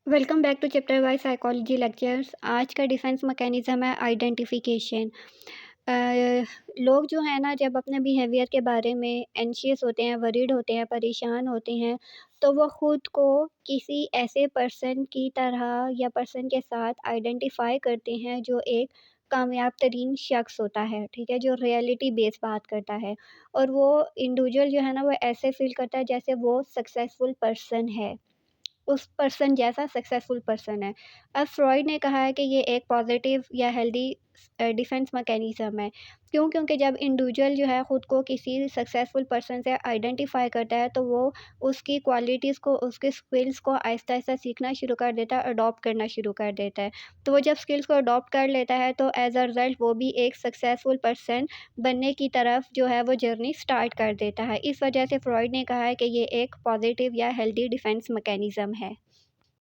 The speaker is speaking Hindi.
Welcome back to chapter wise psychology lectures. आज का डिफेंस मैकेनिज़्म है आइडेंटिफिकेशन। लोग जो है ना, जब अपने बिहेवियर के बारे में एंशियस होते हैं, वरीड होते हैं, परेशान होते हैं, तो वो ख़ुद को किसी ऐसे पर्सन की तरह या पर्सन के साथ आइडेंटिफाई करते हैं जो एक कामयाब तरीन शख्स होता है, ठीक है, जो रियलिटी बेस बात करता है। और वो इंडिविजुअल जो है ना, वो ऐसे फील करता है जैसे वो सक्सेसफुल पर्सन है, उस पर्सन जैसा सक्सेसफुल पर्सन है। अब फ्रॉइड ने कहा है कि ये एक पॉजिटिव या हेल्दी डिफेंस मैकेनिज़्म है। क्यों? क्योंकि जब इंडिविजुअल जो है ख़ुद को किसी सक्सेसफुल पर्सन से आइडेंटिफ़ाई करता है, तो वो उसकी क्वालिटीज़ को, उसके स्किल्स को आहिस्ता-आहिस्ता सीखना शुरू कर देता है, अडॉप्ट करना शुरू कर देता है। तो वो जब स्किल्स को अडॉप्ट कर लेता है, तो एज़ अ रिज़ल्ट वो भी एक सक्सेसफुल पर्सन बनने की तरफ जो है वो जर्नी स्टार्ट कर देता है। इस वजह से फ्रॉइड ने कहा है कि ये एक पॉजिटिव या हेल्दी डिफेंस मैकेनिज़्म है।